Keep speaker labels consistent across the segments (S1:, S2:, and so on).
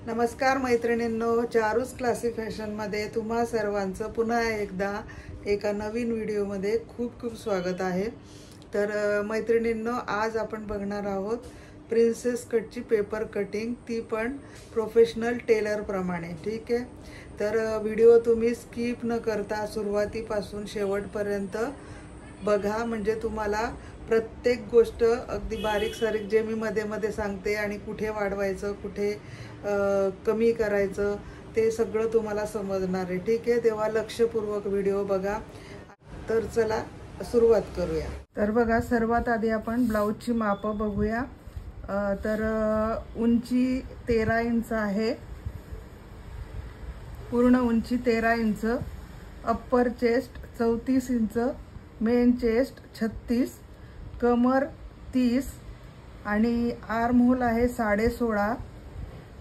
S1: नमस्कार मैत्रिणींनो, चारूस क्लासिक फॅशनमध्ये तुम्हा सर्वांचं पुन्हा एकदा एका नवीन व्हिडिओमध्ये खूप खूप स्वागत आहे। तर मैत्रिणींनो, आज आपण बघणार आहोत प्रिन्सेस कटची पेपर कटिंग, ती पण प्रोफेशनल टेलर प्रमाणे। ठीक आहे, तर व्हिडिओ तुम्ही स्किप न करता सुरुवातीपासून शेवटपर्यंत बघा, म्हणजे तुम्हाला प्रत्येक गोष्ट अगदी बारीक सारीक जे मी मध्ये मध्ये सांगते आणि कुठे वाढवायचं कुठे कमी करायचं ते सगळं तुम्हाला समजणार आहे। ठीक आहे, तेव्हा लक्षपूर्वक व्हिडिओ बघा। तर चला सुरुवात करूया। तर बघा, सर्वात आधी आपण ब्लाऊजची माप बघूया। तर उंची 13 इंच आहे, पूर्ण उंची 13 inch, upper chest 34 inch, main chest 36, कमर 30 आणि आर्म होल आहे 16.5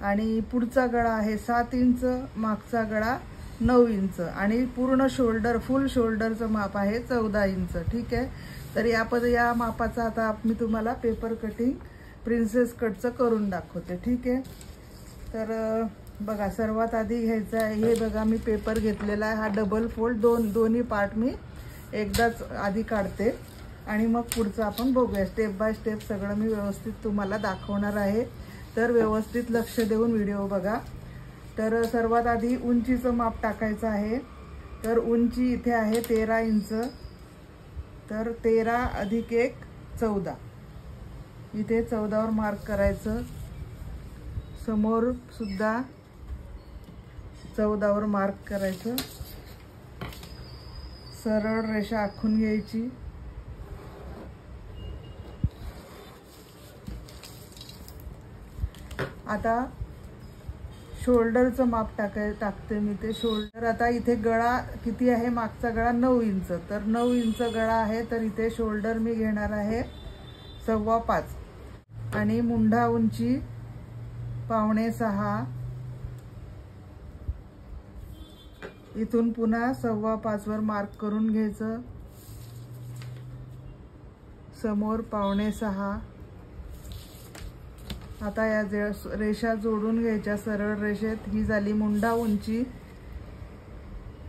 S1: आणि पुढचा गळा आहे 7 इंच, मागचा गळा 9 इंच आणि पूर्ण शोल्डर फुल शोल्डरचं माप आहे 14 इंच। ठीक आहे, तर या मापाचा आता मी तुम्हाला पेपर कटिंग प्रिन्सेस कटचं करून दाखवते। ठीक आहे, तर बघा, सर्वात आधी घ्यायचं आहे, हे बघा मी पेपर घेतलेला आहे, हा डबल फोल्ड, दोन्ही पार्ट मी एकदाच आधी काढते आणि मग पुढचं आपण बघूया। स्टेप बाय स्टेप सगळं मी व्यवस्थित तुम्हाला दाखवणार आहे, तर व्यवस्थित लक्ष देऊन व्हिडिओ बघा। तर सर्वात आधी उंचीचं माप टाकायचं आहे। तर उंची इथे आहे 13 इंच, तर 13 अधिक 1 14, इथे 14 वर मार्क करायचं। समोर सुद्धा 14 वर मार्क करायचं, सरळ रेषा आखून घ्यायची। आता शोल्डरचं माप टाकते मी, ते शोल्डर आता इथे गळा किती आहे, मागचा गळा 9 इंच, तर 9 इंच गळा आहे, तर इथे शोल्डर मी घेणार आहे 5.25 आणि मुंढा उंची 5.25, इथून पुन्हा 5.25 वर मार्क करून घ्यायचं, समोर 5.25। आता या रेषा जोडून घ्यायच्या सरळ रेषेत। ही झाली मुंढा उंची,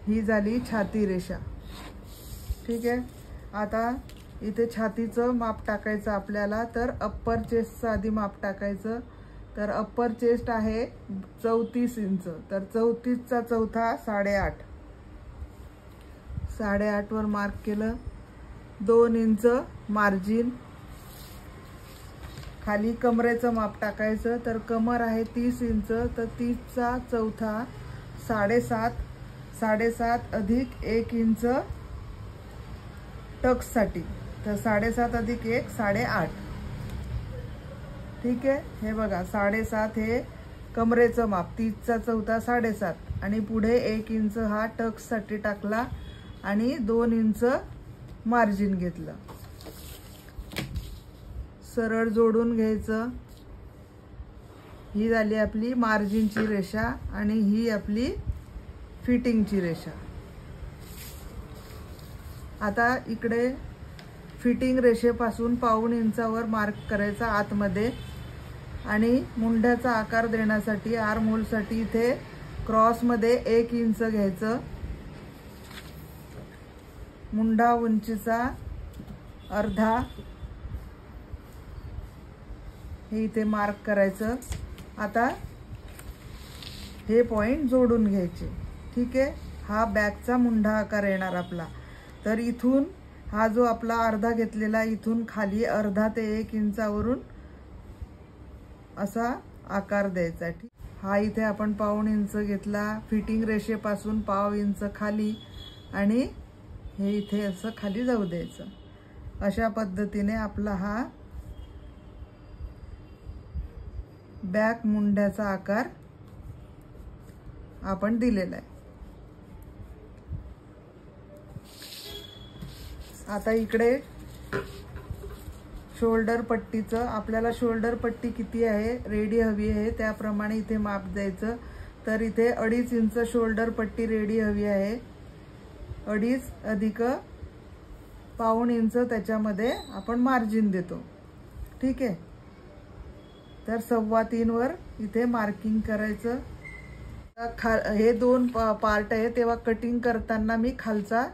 S1: ही झाली छाती रेषा। ठीक आहे, आता इथे छातीचं माप टाकायचं आपल्याला, तर अप्पर चेस्टचं आधी माप टाकायचं। तर अप्पर चेस्ट आहे 34 इंच, तर 34चा चौथा 8.5, 8.5 वर मार्क केलं, 2 इंच मार्जिन। खाली कमरेचं माप टाकायचं, तर कमर आहे 30 इंच, तर 30चा चौथा 7.5, 7.5 अधिक 1 इंच टक्ससाठी, तर 7.5 अधिक 1 8.5। ठीक आहे, हे बघा 7.5 हे कमरेचं माप, 30चा चौथा 7.5 आणि पुढे 1 इंच हा टक्ससाठी टाकला आणि 2 इंच मार्जिन घेतलं, सरळ जोडून घ्यायचं। ही झाली आपली मार्जिनची रेषा आणि ही आपली फिटिंगची रेषा। आता इकडे फिटिंग रेषेपासून 1.25 इंचावर मार्क करायचा आतमध्ये आणि मुंढ्याचा आकार देण्यासाठी आर्म होलसाठी इथे क्रॉसमध्ये 1 इंच घ्यायचं, मुंढा उंचीचा अर्धा हे इथे मार्क करायचं। आता हे पॉइंट जोडून घ्यायचे। ठीक आहे, हा बॅकचा मुंढा आकार येणार आपला, तर इथून हा जो आपला अर्धा घेतलेला, इथून खाली अर्धा ते 1 इंचावरून असा आकार द्यायचा। हा इथे आपण 1.25 इंच घेतला, फिटिंग रेषेपासून 1.5 इंच खाली आणि हे इथे असं खाली जाऊ द्यायचं। अशा पद्धतीने आपला हा बॅक मुंड्याचा आकार आपण दिलेला आहे। आता इकडे शोल्डर पट्टीचं, आपल्याला शोल्डर पट्टी किती आहे, रेडी हवी आहे, त्याप्रमाणे इथे माप द्यायचं। तर इथे 2.5 इंच शोल्डर पट्टी रेडी हवी आहे, 2.5 अधिक 1.25 इंच त्याच्यामध्ये आपण मार्जिन देतो। ठीक आहे, तर 3.25 वर इथे मार्किंग करायचं। हे 2 पार्ट आहे, तेव्हा कटिंग करताना मी खालचा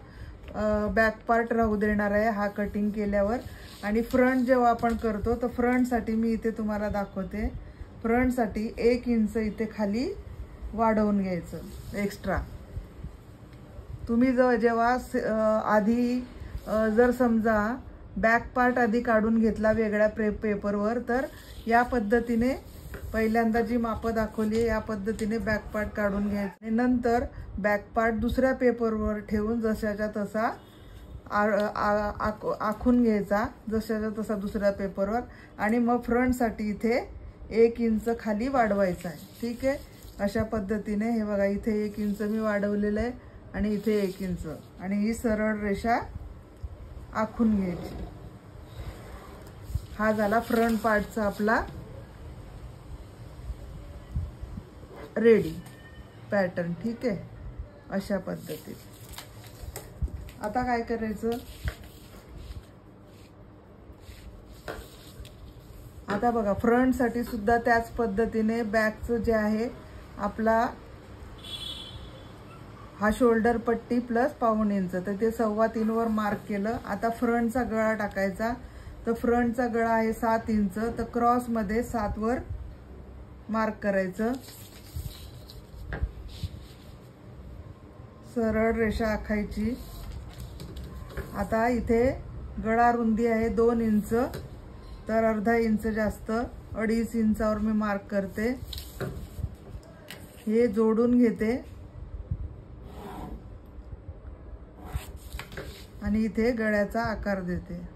S1: बॅक पार्ट राहू देणार आहे हा कटिंग केल्यावर। आणि फ्रंट जेव्हा आपण करतो तर फ्रंटसाठी मी इथे तुम्हाला दाखवते। फ्रंटसाठी 1 इंच इथे खाली वाढवून घ्यायचं एक्स्ट्रा। तुम्ही जेव्हा आधी जर समजा बॅक पार्ट आधी काढून घेतला वेगळ्या पेपरवर, तर या पद्धतीने पहिल्यांदा जी मापं दाखवली या पद्धतीने बॅक पार्ट काढून घ्यायचा। नंतर बॅक पार्ट दुसऱ्या पेपरवर ठेवून जशाच्या तसा आखून घ्यायचा, जशाच्या तसा दुसऱ्या पेपरवर। आणि मग फ्रंटसाठी इथे 1 इंच खाली वाढवायचा आहे, ठीक आहे। अशा पद्धतीने हे बघा, इथे 1 इंच मी वाढवलेलं आहे आणि इथे 1 इंच, आणि ही सरळ रेषा आखून घ्यायची। हा झाला फ्रंट पार्टचा आपला रेडी पॅटर्न, ठीक आहे। अशा पद्धतीने आता काय करायचं, आता बघा फ्रंटसाठी सुद्धा त्याच पद्धतीने बॅकचं जे आहे आपला हा शोल्डर पट्टी प्लस 1.25 इंच, तर ते 3.25 वर मार्क केलं। आता फ्रंटचा गळा टाकायचा, तर फ्रंटचा गळा आहे 7 इंच, तर क्रॉस मध्ये 7 वर मार्क करायचं। सरळ रेषा आखायची। आता इथे गळा रुंदी आहे 2 इंच, तर अर्धा इंच जास्त 2.5 इंचावर मी मार्क करते। हे जोडून घेते आणि इथे गळ्याचा आकार देते।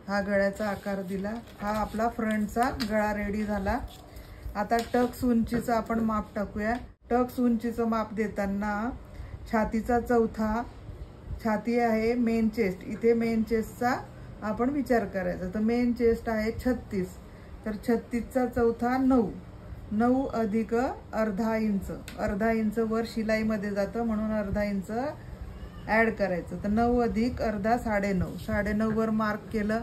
S1: हा गळ्याचा आकार दिला, हा आपला फ्रंटचा गळा रेडी झाला। आता टक्स उंचीचं आपण माप टाकूया। टक्स उंचीचं माप देताना छातीचा चौथा, छाती आहे मेन चेस्ट, इथे मेन चेस्टचा आपण विचार करायचा। तर मेन चेस्ट आहे 36, तर 36चा चौथा 9, 9 अधिक अर्धा इंच, अर्धा इंच वर शिलाईमध्ये जातं म्हणून अर्धा इंच ॲड करायचं। तर 9 अधिक अर्धा 9.5, 9.5 वर मार्क केलं।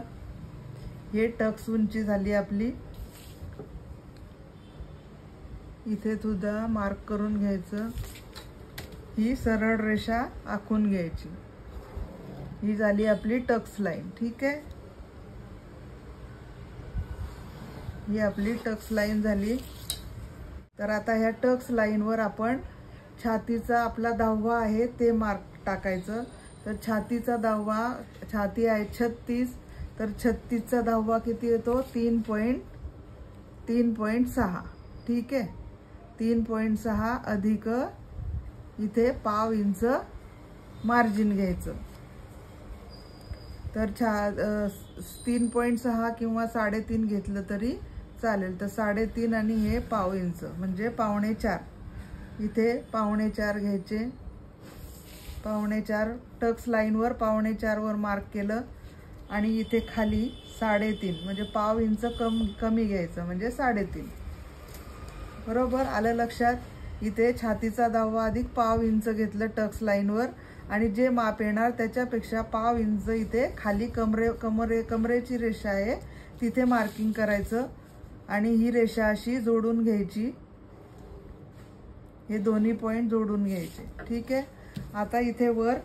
S1: हे टक्स उंची झाली आपली। इथे सुद्धा मार्क करून घ्यायचं, ही सरळ रेषा आखून घ्यायची। ही झाली आपली टक्स लाईन, ठीक आहे। ही आपली टक्स लाईन झाली। तर आता ह्या टक्स लाईनवर आपण छातीचा आपला 10वा आहे ते मार्क टाकायचं। तर छातीचा 10वा, छाती आहे 36, तर 36चा 10वा किती येतो 3.6, ठीक आहे। 3.6 अधिक इथे 1/2 इंच मार्जिन घ्यायचं। तर 3.6 किंवा 3.5 घेतलं तरी चालेल। तर 3.5 आणि हे 1/2 इंच म्हणजे 3.25, इथे 3.25 घ्यायचे। 3.25 टक्स लाईनवर 3.25 वर मार्क केलं आणि इथे खाली 3.5 म्हणजे 1/2 इंच कमी घ्यायचं म्हणजे 3.5, बरोबर आलं लक्षात। इथे छातीचा 10वा अधिक 1/2 इंच घेतलं टक्स लाईनवर, आणि जे माप येणार त्याच्यापेक्षा 1/2 इंच इथे खाली कमरेची रेषा आहे तिथे मार्किंग करायचं आणि ही रेषा अशी जोडून घ्यायची। हे दोन्ही पॉइंट जोडून घ्यायचे, ठीक आहे। आता इथे वर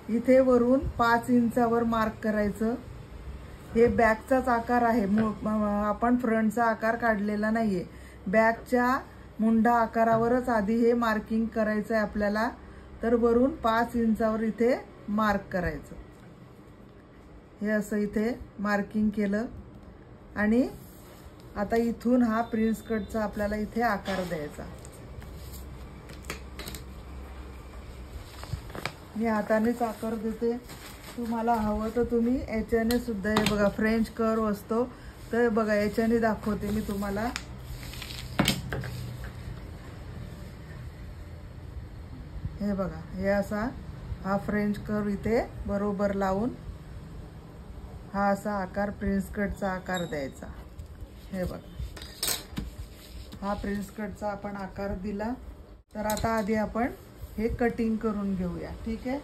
S1: इथे वरून 5 इंचावर मार्क करायचं। हे बॅकचाच आकार आहे, आपण फ्रंटचा आकार काढलेला नाहीये। बॅकच्या मुंडा आकारावरच आधी हे मार्किंग करायचं आहे आपल्याला। तर वरून 5 इंचावर इथे मार्क करायचं। हे असं इथे मार्किंग केलं आणि आता इथून हा प्रिन्स कटचा आपल्याला इथे आकार द्यायचा। मी हातानेच आकार देते, तुम्हाला हवं तर तुम्ही याच्याने सुद्धा, हे बघा फ्रेंच कर्व असतो, तर बघा याच्याने दाखवते मी तुम्हाला। हे बघा, हे असा हा फ्रेंच कर्व इथे बरोबर लावून हा असा आकार प्रिन्स कटचा आकार द्यायचा। हे बघा, हा प्रिन्स कटचा आपण आकार दिला। तर आता आधी आपण हे कटिंग करून घेऊया, ठीक आहे।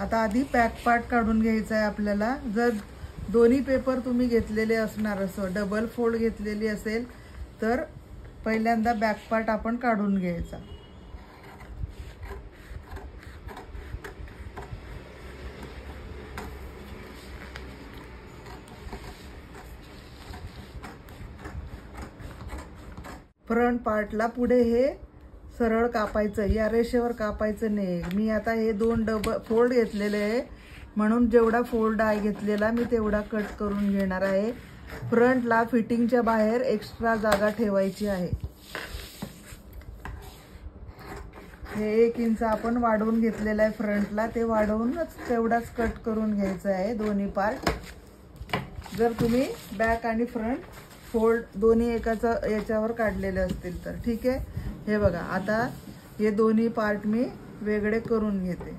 S1: आता आधी बॅक पार्ट काढून घ्यायचा आहे आपल्याला. जर दोन्ही पेपर तुम्ही घेतलेले असणार, असं डबल फोल्ड घेतलेली असेल तर पहिल्यांदा बॅक पार्ट आपण काढून घ्यायचा. फ्रंट पार्टला पुढे हे सरळ कापायचं, या रेषेवर कापायचं नाही. मी आता हे 2 डबल फोल्ड घेतलेले आहे म्हणून जेवढा फोल्ड आहे घेतलेला मी तेवढा कट करून घेणार आहे. फ्रंटला फिटिंगच्या बाहेर एक्स्ट्रा जागा ठेवायची आहे. हे 1 इंच आपण वाढवून घेतलेलं आहे फ्रंटला, ते वाढवूनच तेवढाच कट करून घ्यायचं आहे दोन्ही पार्ट. जर तुम्ही बॅक आणि फ्रंट फोल्ड दोन्ही एकाच याच्यावर काढलेले असतील तर ठीक आहे. हे बघा, आता हे दोन्ही पार्ट मी वेगळे करून घेते.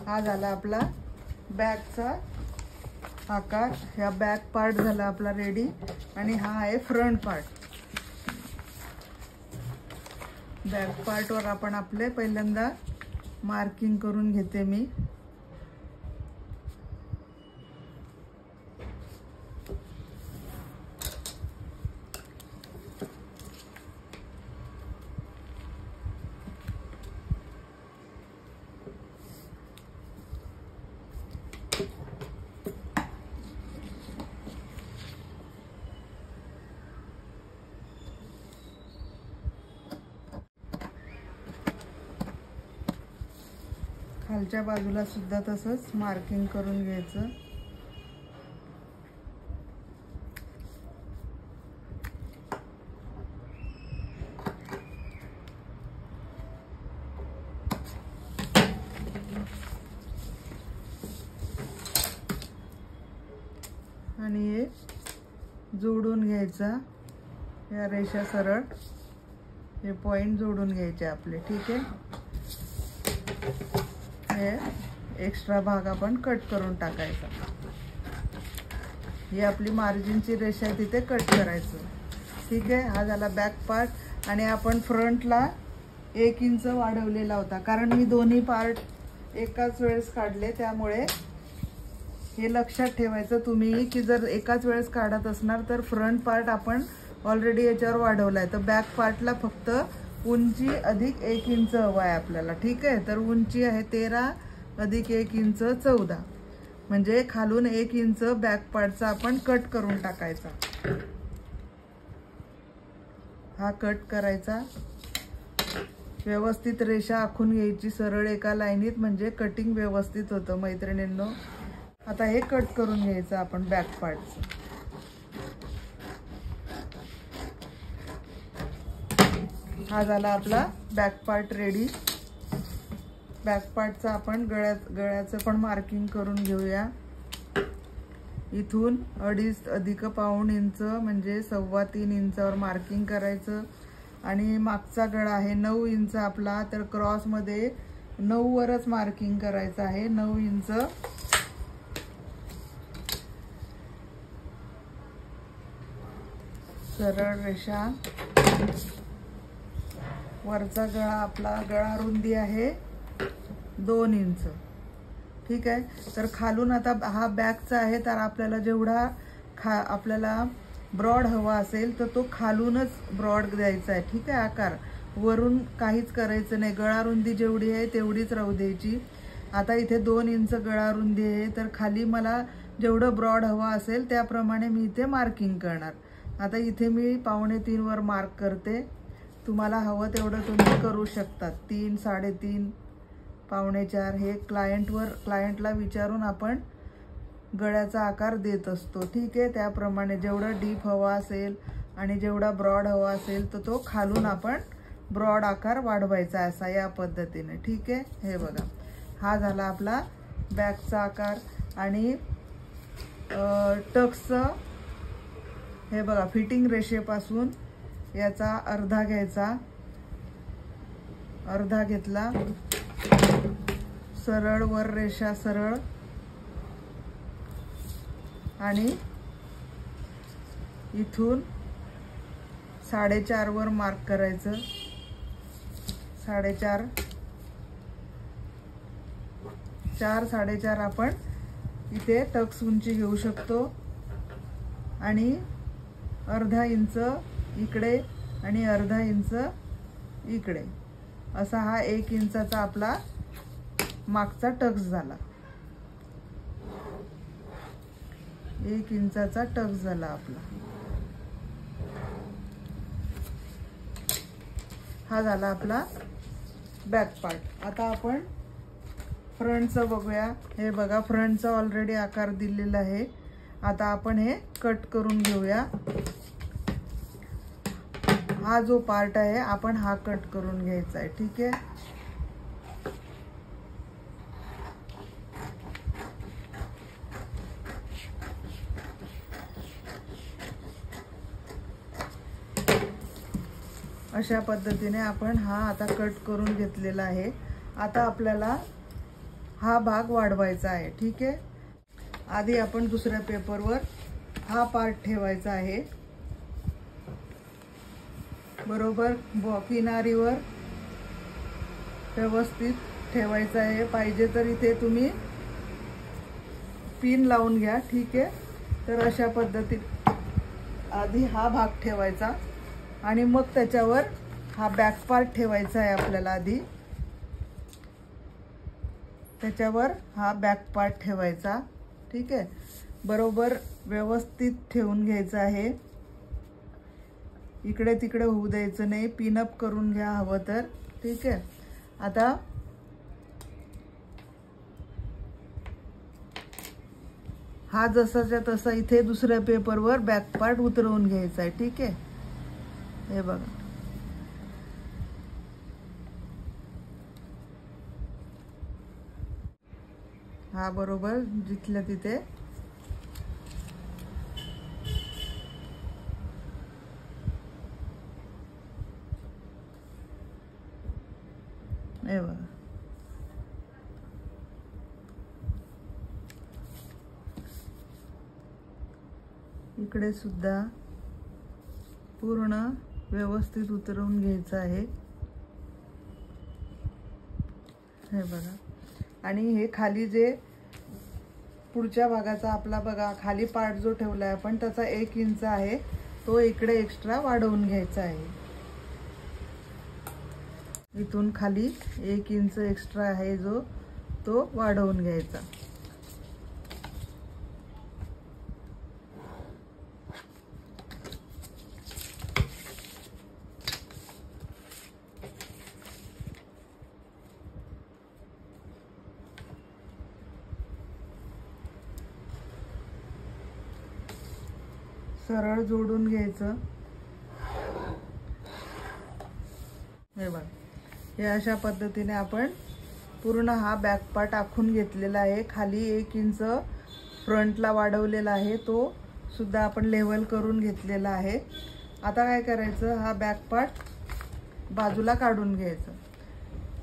S1: हा झाला आपला बॅकचा आकार. ह्या बॅक पार्ट झाला आपला रेडी आणि हा आहे फ्रंट पार्ट. बॅक पार्टवर आपण आपले पहिल्यांदा मार्किंग करून घेते मी. खालच्या बाजूला सुद्धा तसंच मार्किंग करून घ्यायचं. आणि हे जोडून घ्यायचा, या रेषा सरळ हे पॉइंट जोडून घ्यायचे आपले. ठीक आहे, हे एक्स्ट्रा भाग आपण कट करून टाकायचा. ही आपली मार्जिनची रेषा आहे, तिथे कट करायचं. ठीक आहे, हा झाला बॅक पार्ट. आणि आपण फ्रंटला 1 इंच वाढवलेला होता, कारण मी दोन्ही पार्ट एकाच वेळेस काढले, त्यामुळे हे लक्षात ठेवायचं तुम्ही की जर एकाच वेळेस काढत असणार तर फ्रंट पार्ट आपण ऑलरेडी याच्यावर वाढवला आहे, तर बॅक पार्टला फक्त उंची अधिक 1 इंच हवा आहे आपल्याला. ठीक आहे, तर उंची आहे 13 अधिक 1 इंच 14, म्हणजे खालून 1 इंच बॅक पार्टचा आपण कट करून टाकायचा. हा कट करायचा, व्यवस्थित रेषा आखून घ्यायची सरळ एका लाईनीत, म्हणजे कटिंग व्यवस्थित होतं मैत्रिणींनो. आता हे कट करून घ्यायचं आपण बॅक पार्टचं. हा झाला आपला बॅक पार्ट रेडी. बॅक पार्टचा आपण गळ्याचं पण मार्किंग करून घेऊया. इथून 2.5 अधिक पाऊण इंच म्हणजे 3.25 इंचावर मार्किंग करायचं. आणि मागचा गळा आहे 9 इंच आपला, तर क्रॉसमध्ये 9 वरच मार्किंग करायचं आहे. 9 इंच सरळ रेषा. वरचा गळा आपला गळा रुंदी आहे 2 इंच. ठीक आहे, तर खालून आता हा बॅकचा आहे, तर आपल्याला जेवढा आपल्याला ब्रॉड हवा असेल तर तो खालूनच ब्रॉड द्यायचा आहे. ठीक आहे, आकार वरून काहीच करायचं नाही. गळा रुंदी जेवढी आहे तेवढीच राहू द्यायची. आता इथे 2 इंच गळा रुंदी आहे, तर खाली मला जेवढं ब्रॉड हवा असेल त्याप्रमाणे मी इथे मार्किंग करणार. आता इथे मी 2.25 वर मार्क करते. तुम्हाला हवं तेवढं तुम्ही करू शकतात. 3, 3.5, 4.25 हे क्लायंटला विचारून आपण गळ्याचा आकार देत असतो. ठीक आहे, त्याप्रमाणे जेवढं डीप हवा असेल आणि जेवढा ब्रॉड हवा असेल तर तो खालून आपण ब्रॉड आकार वाढवायचा असा या पद्धतीने. ठीक आहे, हे बघा हा झाला आपला बॅकचा आकार. आणि टक्सचं हे बघा फिटिंग रेषेपासून याचा अर्धा घ्यायचा. अर्धा घेतला, सरळ वर रेषा सरळ आणि इथून 4.5 वर मार्क करायचं. 4.5 4.5 आपण इथे टक्स उंची घेऊ शकतो आणि अर्धा इंच इकडे आणि अर्धा इंच इकडे असा हा 1 इंचाचा आपला मागचा टक्स झाला. 1 इंचाचा टक्स झाला आपला. हा झाला आपला बॅक पार्ट. आता आपण फ्रंटचं बघूया. हे बघा, फ्रंटचा ऑलरेडी आकार दिलेला आहे. आता आपण हे कट करून घेऊया. हा जो पार्ट आहे आपण हा कट करून घ्यायचा आहे. ठीक आहे. अशा पद्धतीने आपण हा आता कट करून घेतलेला आहे. आता आपल्याला हा भाग वाढवायचा आहे. ठीक आहे. आधी आपण दुसऱ्या पेपरवर हा पार्ट ठेवायचा आहे. बरोबर किनारीवर व्यवस्थित ठेवायचा आहे. पाहिजे तर इथे तुम्ही पिन लावून घ्या. ठीक आहे. तर अशा पद्धतीने आधी हा भाग ठेवायचा आणि मग त्याच्यावर हा बॅक पार्ट ठेवायचा आहे आपल्याला. आधी त्याच्यावर हा बॅक पार्ट ठेवायचा. ठीक आहे. बरोबर व्यवस्थित ठेवून घ्यायचं आहे. इकडे तिकडे होऊ द्यायचं नाही. पिनअप करून घ्या हवं तर. ठीक आहे. आता हा जसाच्या तसा इथे दुसऱ्या पेपरवर बॅक पार्ट उतरवून घ्यायचा आहे. ठीक आहे. हे बघा, हा बरोबर जिथल्या तिथे हे बघा. इकडे सुद्धा पूर्ण व्यवस्थित उतरवून घ्यायचं आहे. हे बघा. आणि हे खाली जे पुढच्या भागाचा आपला बघा खाली पार्ट जो ठेवलाय आपण त्याचा 1 इंच आहे तो इकडे एक्स्ट्रा वाढवून घ्यायचा आहे. इथून खाली 1 इंच एक्स्ट्रा आहे जो तो वाढवून घ्यायचा. सरळ जोडून घ्यायचं. हे बघा, हे अशा पद्धतीने आपण पूर्ण हा बॅक पार्ट आखून घेतलेला आहे. खाली 1 इंच फ्रंटला वाढवलेला आहे तो सुद्धा आपण लेवल करून घेतलेला आहे. आता काय करायचं, हा बॅक पार्ट बाजूला काढून घ्यायचं.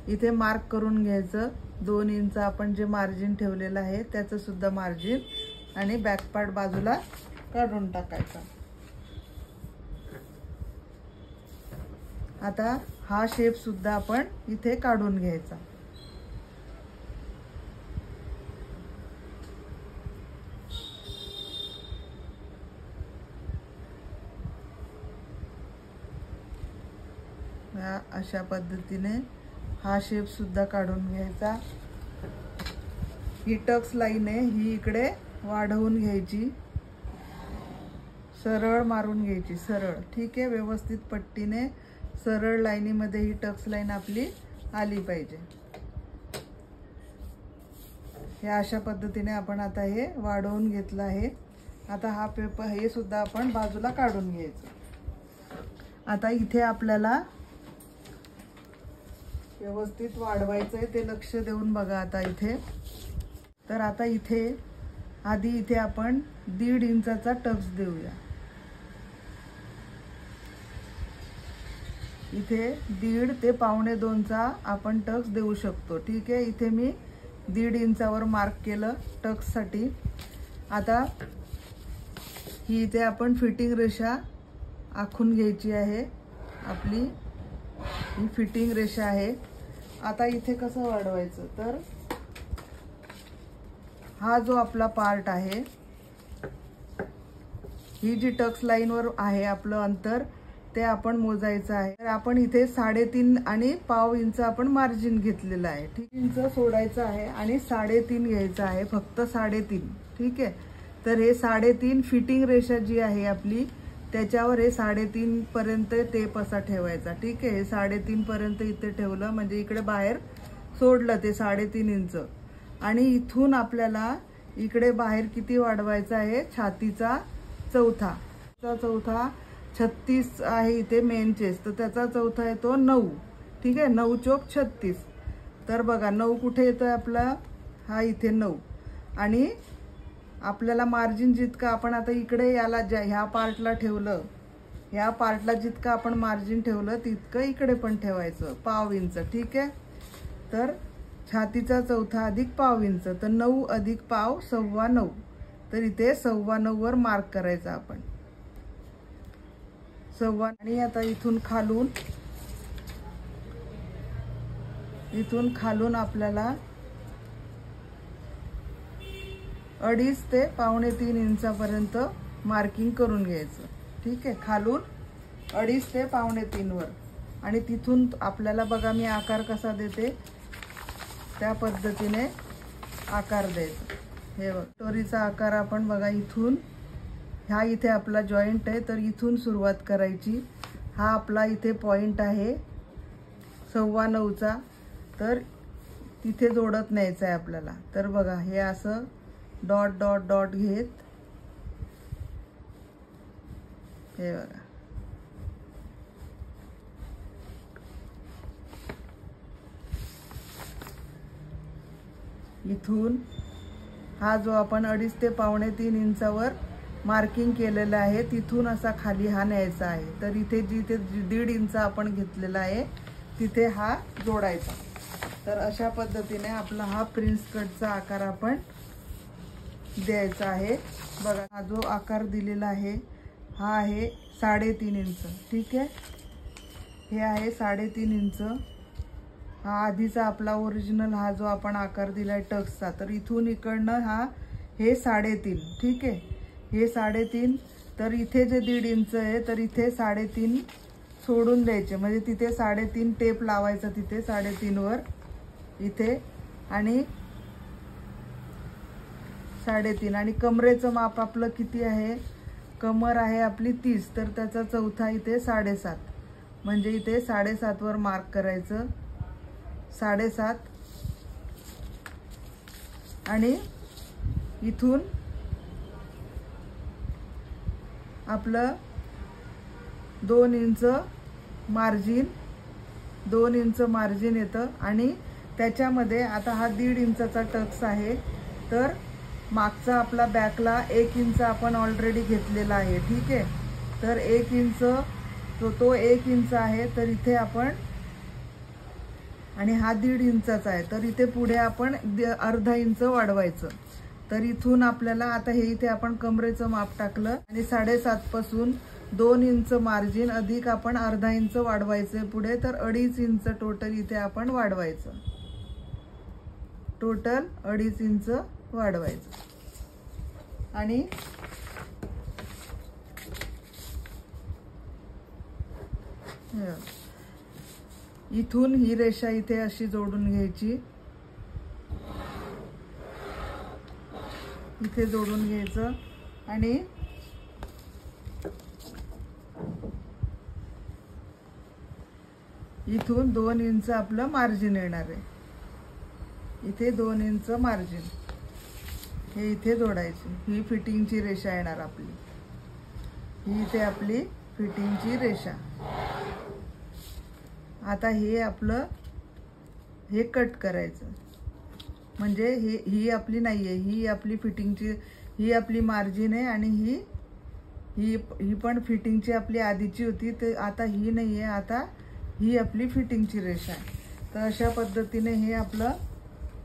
S1: इथे मार्क करून घ्यायचं. 2 इंच आपण जे मार्जिन ठेवलेलं आहे त्याचं सुद्धा मार्जिन आणि बॅक पार्ट बाजूला काढून टाकायचा. आता हा शेप सुद्धा आपण इथे काढून घ्यायचा. अशा पद्धतीने हा शेप सुद्धा काढून घ्यायचा. ही टक्स लाईन आहे ही इकडे वाढवून घ्यायची. सरळ मारून घ्यायची. सरळ. ठीक आहे. व्यवस्थित पट्टीने सरळ लाईनीमध्ये ही टक्स लाईन आपली आली पाहिजे. हे अशा पद्धतीने आपण आता हे वाढवून घेतलं आहे. आता हा पेपर हे सुद्धा आपण बाजूला काढून घ्यायचं. आता इथे आपल्याला व्यवस्थित वाढवायचं आहे ते लक्ष देऊन बघा. आता इथे तर आता इथे आधी इथे आपण 1.5 इंचाचा टक्स देऊया. इथे 1.5 ते 1.25चा आपण टक्स देऊ शकतो. ठीक आहे. इथे मी 1.5 इंचावर मार्क केलं टक्ससाठी. आता ही इथे आपण फिटिंग रेषा आखून घ्यायची आहे. आपली ही फिटिंग रेषा आहे. आता इथे कसं वाढवायचं, तर हा जो आपला पार्ट आहे, ही जी टक्स लाईनवर आहे आपलं अंतर, ते आपण मोजायचं आहे. तर आपण इथे 3.5 आणि पाव इंच आपण मार्जिन घेतलेलं आहे. 3 इंच सोडायचं आहे आणि 3.5 घ्यायचं आहे, फक्त 3.5. ठीक आहे. तर हे 3.5 फिटिंग रेषा जी आहे आपली, त्याच्यावर हे 3.5 पर्यंत टेप असा ठेवायचा. ठीक आहे. हे 3.5 पर्यंत इथे ठेवलं म्हणजे इकडे बाहेर सोडलं ते 3.5 इंच. आणि इथून आपल्याला इकडे बाहेर किती वाढवायचं आहे, छातीचा चौथा. 36 आहे इथे मेन चेस्ट, तर त्याचा चौथा येतो 9. ठीक आहे. 9 चोक 36. तर बघा 9 कुठे येतोय आपला, हा इथे 9. आणि आपल्याला मार्जिन जितकं आपण आता इकडे याला ह्या पार्टला ठेवलं, ह्या पार्टला जितकं आपण मार्जिन ठेवलं तितकं इकडे पण ठेवायचं, पाव इंच. ठीक आहे. तर छातीचा चौथा अधिक पाव इंच, तर 9 अधिक पाव 9.25. तर इथे 9.25 वर मार्क करायचा आपण. 9.25. आणि आता इथून खालून आपल्याला 2.5 ते 2.25 इंचापर्यंत मार्किंग करून घ्यायचं. ठीक आहे. खालून 2.5 ते 2.25 वर. आणि तिथून आपल्याला बघा मी आकार कसा देते, त्या पद्धतीने आकार द्यायचा. हे बघ टोरीचा आकार आपण बघा इथून, हा इथे आपला जॉईंट आहे, तर इथून सुरुवात करायची. हा आपला इथे पॉइंट आहे 9.25चा, तर तिथे जोडत न्यायचं आहे आपल्याला. तर बघा हे असं डॉट डॉट डॉट घेत, हे बघा इथून हा जो आपण 2.5 ते 2.25 इंचावर मार्किंग केलेलं आहे, तिथून असा खाली हा न्यायचा आहे. तर इथे जिथे 1.5 इंच आपण घेतलेला आहे तिथे हा जोडायचा. तर अशा पद्धतीने आपला हा प्रिन्स कटचा आकार आपण द्यायचा आहे. बघा हा जो आकार दिलेला आहे हा आहे 3.5 इंच. ठीक आहे. हे आहे 3.5 इंच. हा आधीचा आपला ओरिजिनल हा जो आपण आकार दिलाय टक्सचा, तर इथून इकडनं हे 3.5. ठीक आहे. हे 3.5. तर इथे जे 1.5 इंच आहे, तर इथे 3.5 सोडून द्यायचे, म्हणजे तिथे 3.5 टेप लावायचा तिथे 3.5 वर इथे. आणि 3.5. आणि कमरेचं माप आपलं किती आहे, कमर आहे आपली 30, तर त्याचा चौथा इथे 7.5, म्हणजे इथे 7.5 वर मार्क करायचं. 7.5. आणि इथून आपलं 2 इंच मार्जिन, 2 इंच मार्जिन येतं. आणि त्याच्यामध्ये आता हा 1.5 इंचाचा टक्स आहे, तर मागचा आपला बॅकला 1 इंच आपण ऑलरेडी घेतलेला आहे. ठीक आहे. तर 1 इंच तो 1 इंच आहे, तर इथे आपण, आणि हा 1.5 इंचाचा आहे, तर इथे पुढे आपण अर्धा इंच वाढवायचं. तर इथून आपल्याला आता हे इथे आपण कमरेचं माप टाकलं आणि 7.5 पासून 2 इंच मार्जिन अधिक आपण अर्धा इंच वाढवायचं पुढे, तर 2.5 इंच टोटल इथे आपण वाढवायचं. टोटल 2.5 इंच वाढवायचं. आणि इथून ही रेषा इथे अशी जोडून घ्यायची, इथे जोडून घ्यायचं. आणि इथून 2 इंच आपलं मार्जिन येणार आहे. इथे 2 इंच मार्जिन हे इथे जोडायची. ही फिटिंगची रेषा येणार आपली. ही इथे आपली फिटिंगची रेषा. आता हे आपलं हे कट करायचं, म्हणजे ही आपली नाहीये, ही आपली फिटिंगची, ही आपली मार्जिन आहे. आणि ही पण फिटिंगची आपली आधीची होती, ते आता ही नाहीये, आता ही आपली फिटिंगची रेषा आहे. तर अशा पद्धतीने हे आपलं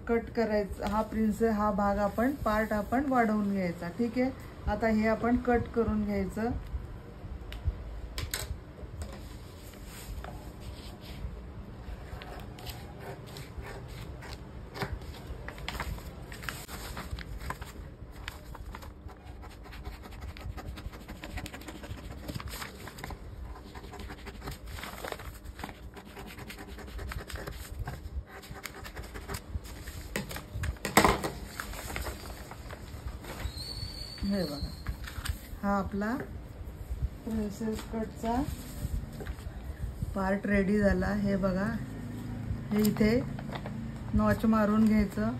S1: कट करायचं. हा प्रिन्स हा भाग आपण पार्ट आपण वाढवून घ्यायचा. ठीक आहे. आता हे आपण कट करून घ्यायचं। हे बघा, हा आपला प्रिन्सेस कटचा पार्ट रेडी झाला। हे बघा, हे इथे नॉच मारून घ्यायचं।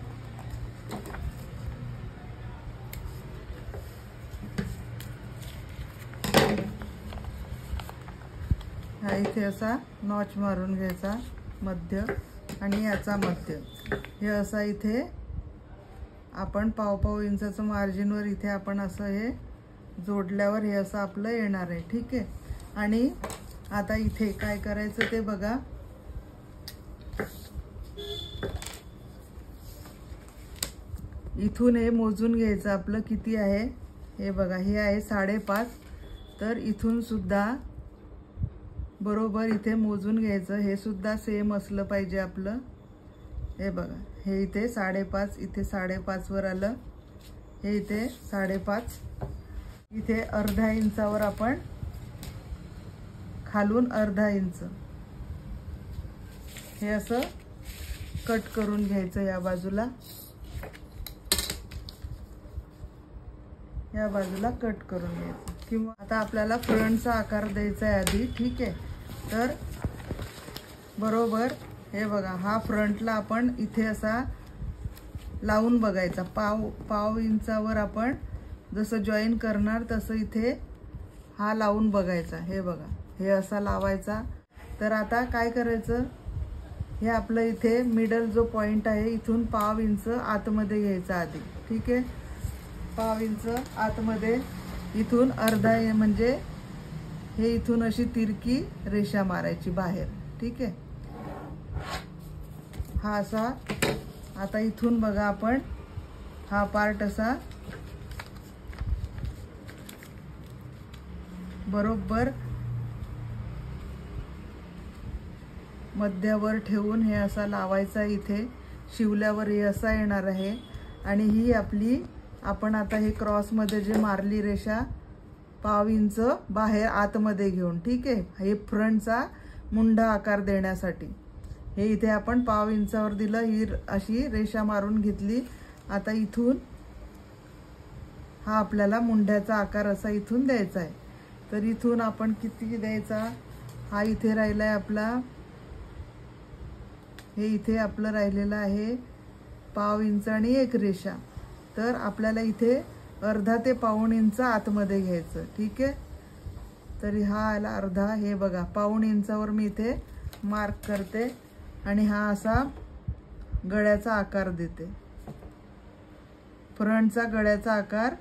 S1: हा इथे असा नॉच मारून घ्यायचा मध्य आणि याचा मध्य। हे असा इथे आपण पाव इंचाचं मार्जिनवर इथे आपण असं हे जोडल्यावर हे असं आपलं येणार आहे। ठीक आहे, आणि आता इथे काय करायचं ते बघा। इथून हे मोजून घ्यायचं आपलं किती आहे। हे बघा, हे आहे 5.5, तर इथून सुद्धा बरोबर इथे मोजून घ्यायचं। हे सुद्धा सेम असलं पाहिजे आपलं। हे बघा, हे इथे 5.5, इथे 5.5 वर आलं, हे इथे 5.5, इथे अर्धा इंचावर आपण खालून अर्धा इंच हे असं कट करून घ्यायचं। या बाजूला कट करून घ्यायचं। किंवा आता आपल्याला फ्रंटचा आकार द्यायचा आहे आधी। ठीक आहे, तर बरोबर हे बघा, हा फ्रंटला आपण इथे असा लावून बघायचा। पाव इंचावर आपण जसं जॉईन करणार तसं इथे हा लावून बघायचा। हे बघा, हे असा लावायचा। तर आता काय करायचं, हे आपलं इथे मिडल जो पॉइंट आहे इथून पाव इंच आतमध्ये घ्यायचा आधी। ठीक आहे, पाव इंच आतमध्ये, इथून अर्धा म्हणजे हे इथून अशी तिरकी रेषा मारायची बाहेर। ठीक आहे, हा असा आता इथून बघा आपण हा पार्ट असा बरोबर मध्यावर ठेवून हे असा लावायचा। इथे शिवल्यावर हे असा येणार आहे। आणि ही आपली आपण आता हे क्रॉस मध्ये जे मारली रेषा पाव इंच बाहेर आतमध्ये घेऊन। ठीक आहे, हे फ्रंटचा मुंडा आकार देण्यासाठी हे इथे आपण पाव इंचावर दिलं, ही अशी रेषा मारून घेतली। आता इथून हा आपल्याला मुंड्याचा आकार असा इथून द्यायचा आहे। तर इथून आपण किती द्यायचा, हा इथे राहिलाय आपला, हे इथे आपलं राहिलेलं आहे पाव इंच आणि एक रेषा। तर आपल्याला इथे अर्धा ते पाऊण इंच आतमध्ये घ्यायचं। ठीक आहे, तरी हा आला अर्धा। हे बघा, पाऊण इंचावर मी इथे मार्क करते आणि हा असा गळ्याचा आकार देते। फ्रंटचा गळ्याचा आकार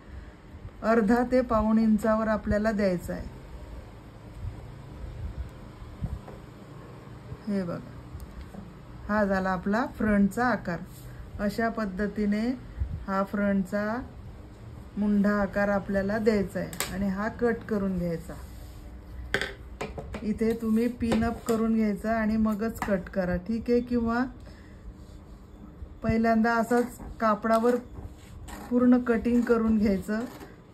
S1: अर्धा ते पाऊण इंचावर आपल्याला द्यायचा आहे। हे बघा, हा झाला आपला फ्रंटचा आकार। अशा पद्धतीने हा फ्रंटचा मुंडा आकार आपल्याला द्यायचा आहे आणि हा कट करून घ्यायचा। इथे तुम्ही पिन अप करून घ्यायचा आणि मगच कट करा। ठीक आहे, किंवा पहिल्यांदा असंच कापडावर पूर्ण कटिंग करून घ्यायचं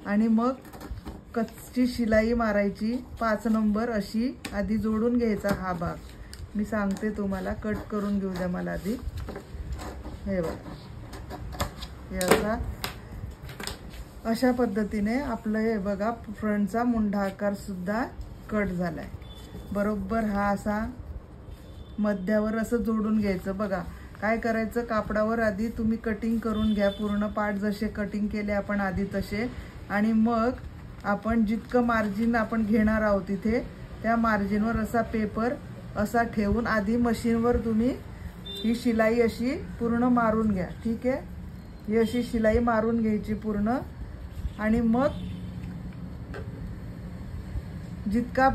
S1: आणि मग कच्ची शिलाई मारायची 5 नंबर अशी आधी जोडून घ्यायचा। हा भाग मी सांगते तुम्हाला, कट करून घेऊ द्या मला आधी। हे बघा, हे अशा पद्धतीने आपलं हे बघा फ्रंटचा मुंडा आकार सुद्धा कट झालाय। बरोबर हा असा मध्यावर असं जोडून घ्यायचं। बघा काय करायचं, कापडावर आधी तुम्ही कटिंग करून घ्या, पूर्ण पार्ट जसे कटिंग केले आपण आधी तसे, आणि मग आपण जितकं मार्जिन आपण घेणार आहोत तिथे त्या मार्जिनवर असा पेपर असा ठेवून आधी मशीनवर तुम्ही ही शिलाई अशी पूर्ण मारून घ्या। ठीक आहे, ही अशी शिलाई मारून घ्यायची पूर्ण, आणि मग जितका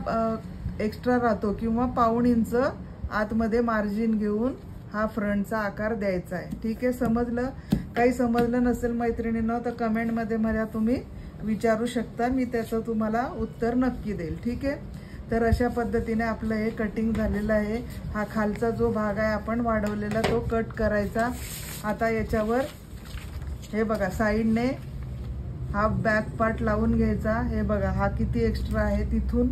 S1: एक्स्ट्रा राहतो किंवा पाऊण इंच आतमध्ये मार्जिन घेऊन हा फ्रंटचा आकार द्यायचा आहे। ठीक आहे, समजलं? काही समजलं नसेल मैत्रिणींनो तर कमेंटमध्ये मला तुम्ही विचारू शकता, मी त्याचं तुम्हाला उत्तर नक्की देईल. ठीक आहे. तर अशा पद्धतीने आपलं हे कटिंग झालेलं आहे. हा खालचा जो भाग आहे आपण वाढवलेला तो कट करायचा. आता याच्यावर हे बघा साईडने हा बॅक पार्ट लावून घ्यायचा. हे बघा हा किती एक्स्ट्रा आहे तिथून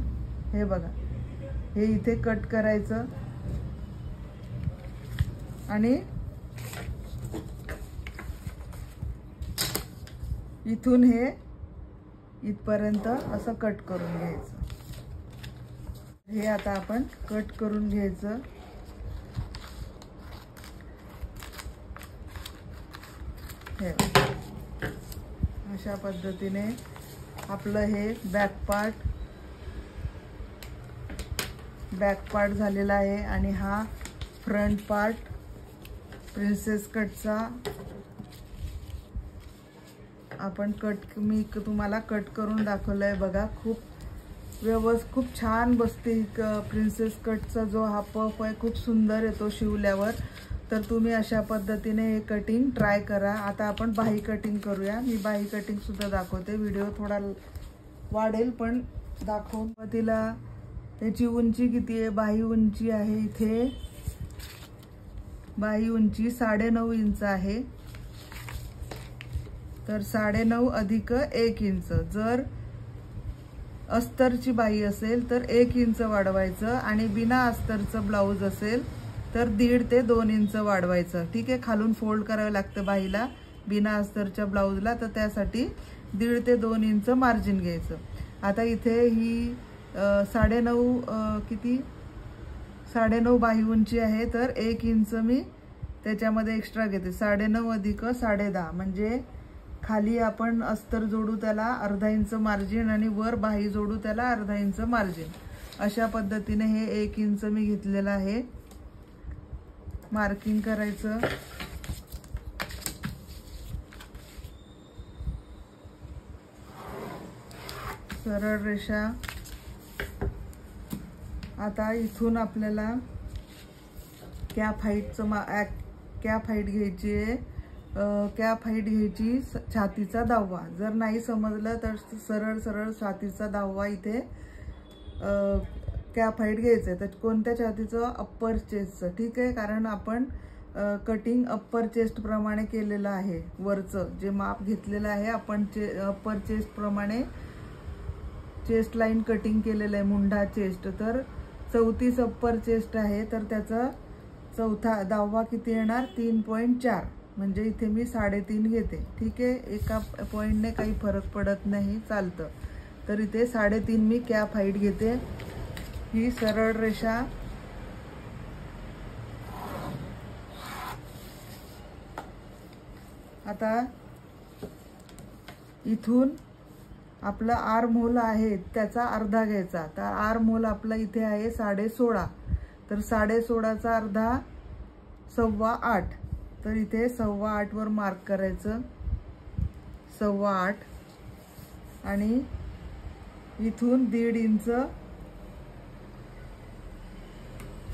S1: हे बघा हे इथे कट करायचं आणि इथून हे इथपर्यंत असं कट करून घ्यायचं. हे आता आपण कट करून घ्यायचं. हे अशा पद्धतीने आपलं हे बॅक पार्ट झालेला आहे आणि हा फ्रंट पार्ट प्रिन्सेस कटचा आपण मी तुम्हाला कट करून दाखवलाय बघा. खूप छान बसते प्रिन्सेस कटचा जो हा पफ आहे खूप सुंदर येतो शिवल्यावर. तर तुम्ही अशा पद्धतीने हे कटिंग ट्राय करा. आता आपण बाही कटिंग करूया. मी बाही कटिंग सुद्धा दाखवते. व्हिडिओ थोडा वाढेल पण दाखवून. तिला त्याची उंची किती आहे? बाही उंची आहे इथे बाही उंची 9.5 इंच आहे. तर 9.5 अधिक 1 इंच. जर अस्तरची बाही असेल तर 1 इंच वाढवायचं आणि बिना अस्तरचं ब्लाऊज असेल तर 1.5 ते 2 इंच वाढवायचं. ठीक आहे. खालून फोल्ड करावं लागतं बाहीला बिना अस्तरच्या ब्लाऊजला, तर त्यासाठी 1.5 ते 2 इंच मार्जिन घ्यायचं. आता इथे ही 9.5 बाही उंची आहे तर 1 इंच मी त्याच्यामध्ये एक्स्ट्रा घेते. 9.5 अधिक 10.5 म्हणजे खाली आपण अस्तर जोडू त्याला अर्धा इंच मार्जिन आणि वर बाही जोडू त्याला अर्धा इंच मार्जिन. अशा पद्धतीने हे 1 इंच मी घेतलेलं आहे. मार्किंग करायचं. सरळ रेषा. आता इथून आपल्याला कॅप हाईट घ्यायची आहे. कॅप हाईट घ्यायची छातीचा 10वा. जर नाही समजलं तर सरळ छातीचा 10वा इथे कॅप हाईट घ्यायचं आहे. तर कोणत्या छातीचं? अप्पर चेस्टचं. ठीक आहे. कारण आपण कटिंग अप्पर चेस्ट प्रमाणे केलेलं आहे. वरचं जे माप घेतलेलं आहे आपण अप्पर चेस्ट प्रमाणे चेस्ट लाईन कटिंग केलेलं आहे. मुंडा चेस्ट तर 34 अप्पर चेस्ट आहे. तर त्याचा 10वा किती येणार? 3.4 म्हणजे इथे मी 3.5 घेते. ठीक आहे. एका पॉईंटने काही फरक पडत नाही, चालतं. तर इथे 3.5 मी कॅप हाईट घेते. ही सरळ रेषा आता इथून आपलं आर्म होल आहे त्याचा अर्धा घ्यायचा. तर आर्म होल आपला इथे आहे 16.5. तर 16.5चा अर्धा 8.25. तर इथे 8.25 वर मार्क करायचं. 8.25 आणि इथून 1.5 इंच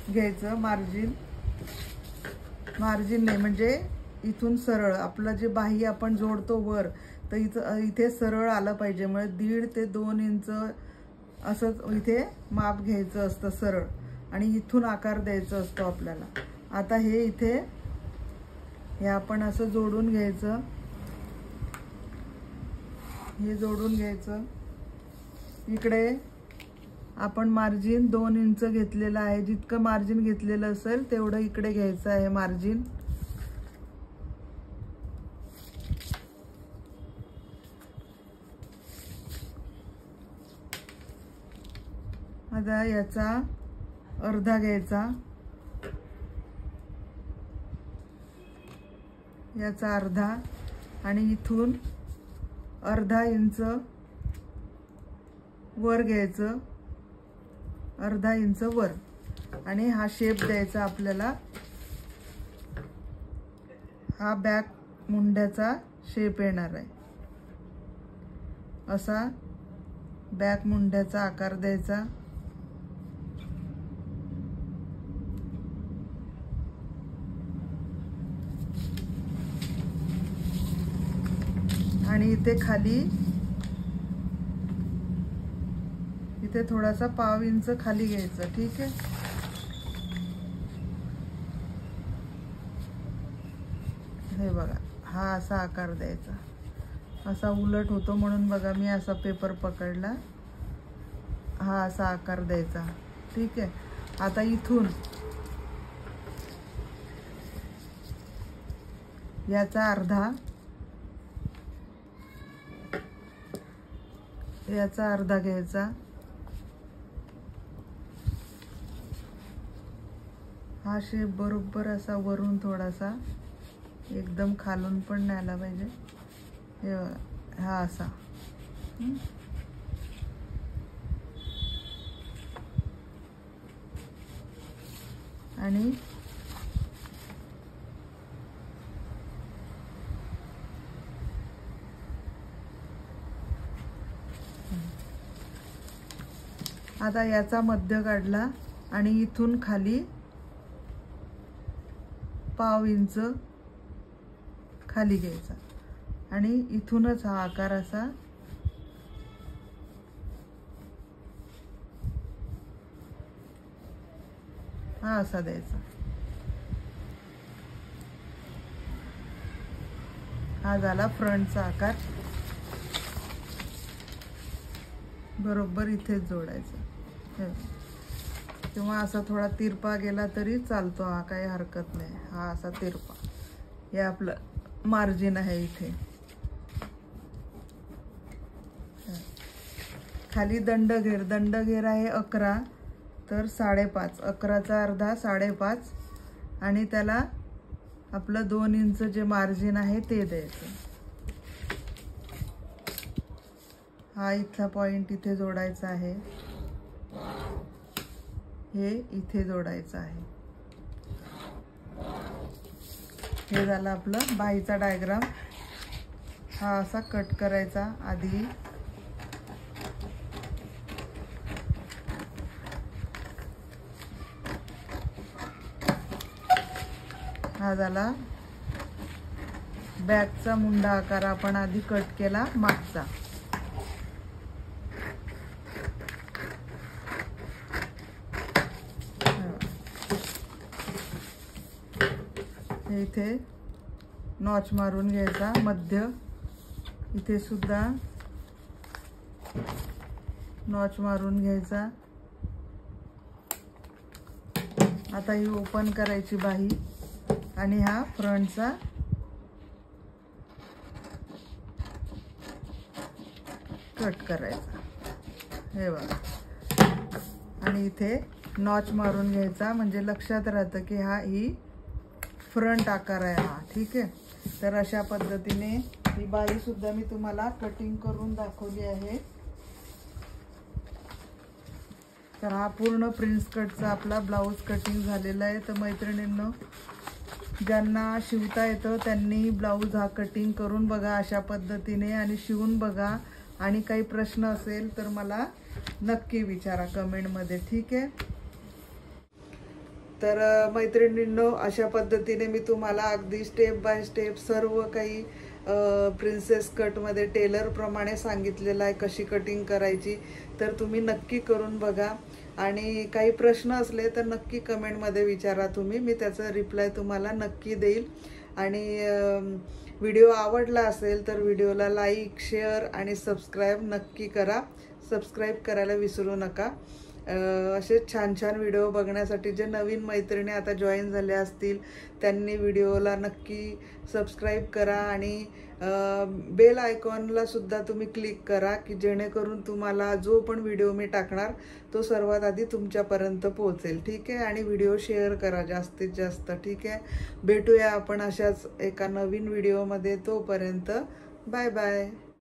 S1: घ्यायचं मार्जिन नाही म्हणजे इथून सरळ आपलं जे बाही आपण जोडतो वर तर इथे सरळ आलं पाहिजे. म्हणजे 1.5 ते 2 इंच असं इथे माप घ्यायचं असतं सरळ आणि इथून आकार द्यायचा असतो आपल्याला. आता हे इथे हे आपण असं जोडून घ्यायचं. हे जोडून घ्यायचं. इकडे आपण मार्जिन 2 इंच घेतलेलं आहे. जितकं मार्जिन घेतलेलं असेल तेवढं इकडे घ्यायचं आहे मार्जिन. आता याचा अर्धा घ्यायचा. याचा अर्धा आणि इथून अर्धा इंच वर घ्यायचं. अर्धा इंच वर आणि हा शेप द्यायचा आपल्याला. हा बॅक मुंड्याचा शेप येणार आहे. असा बॅक मुंड्याचा आकार द्यायचा. आणि इथे खाली इथे थोडासा पाव इंच खाली घ्यायचं, ठीक आहे। हे बघा, हा असा आकार द्यायचा, असा उलट होतो म्हणून बघा मी असा पेपर पकडला, हा असा आकार द्यायचा, ठीक आहे। आता इथून याचा अर्धा, याचा अर्धा घ्यायचा, हा शेप बरोबर असा वरून थोडासा, एकदम खालून पण नाही आला पाहिजे, हे हा असा, आणि आता याचा मध्य काढला आणि इथून खाली पाव इंच खाली घ्यायचा आणि इथूनच हा आकार असा हा असा द्यायचा। हा झाला फ्रंटचा आकार, बरोबर इथेच जोडायचा, किंवा असा थोडा तिरपा गेला तरी चालतो, हा काही हरकत नाही, हा असा तिरपा, हे आपलं मार्जिन आहे इथे। खाली दंडघेर, दंडघेर आहे 11, तर 5.5, 11चा अर्धा 5.5, आणि त्याला आपलं 2 इंच जे मार्जिन आहे ते द्यायचं। हा इथला पॉइंट इथे जोडायचा आहे, हे इथे जोडायचं आहे। हे झालं आपलं बाहीचा डायग्राम। हा असा कट करायचा आधी, हा झाला बॅकचा मुंडा आकार, आपण आधी कट केला मागचा। इथे नॉच मारून घ्यायचा, मध्य इथे सुद्धा नॉच मारून घ्यायचा। आता ही ओपन करायची बाही आणि हा फ्रंटचा कट करायचा, हे बघा, आणि इथे नॉच मारून घ्यायचा, म्हणजे लक्षात राहतं की ही फ्रंट आकार आहे हा, ठीक आहे। तर अशा पद्धतीने ही बाही सुद्धा मी तुम्हाला कटिंग करून दाखवली आहे। तर हा पूर्ण प्रिन्स कटचा आपला ब्लाऊज कटिंग झालेला आहे। तर मैत्रिणींनो, ज्यांना शिवता येतं त्यांनी ब्लाऊज हा कटिंग करून बघा अशा पद्धतीने, आणि शिवून बघा, आणि काही प्रश्न असेल तर मला नक्की विचारा कमेंटमध्ये, ठीक आहे। तर मैत्रिणींनो, अशा पद्धतीने मी तुम्हाला अगदी स्टेप बाय स्टेप सर्व काही प्रिन्सेस कटमध्ये टेलरप्रमाणे सांगितलेलं आहे कशी कटिंग करायची। तर तुम्ही नक्की करून बघा, आणि काही प्रश्न असले तर नक्की कमेंटमध्ये विचारा तुम्ही, मी त्याचा रिप्लाय तुम्हाला नक्की देईल। आणि व्हिडिओ आवडला असेल तर व्हिडिओला लाईक, शेअर आणि सबस्क्राईब नक्की करा, सबस्क्राईब करायला विसरू नका। असे छान छान व्हिडिओ बघण्यासाठी जे नवीन मैत्रिणी आता जॉईन झाल्या असतील त्यांनी व्हिडिओला नक्की सबस्क्राईब करा, आणि बेल आयकॉनला सुद्धा तुम्ही क्लिक करा, की जेणेकरून तुम्हाला जो पण व्हिडिओ मी टाकणार तो सर्वात आधी तुमच्यापर्यंत पोहोचेल, ठीक आहे। आणि व्हिडिओ शेअर करा जास्तीत जास्त, ठीक आहे। भेटूया आपण अशाच एका नवीन व्हिडिओमध्ये, तोपर्यंत बाय बाय।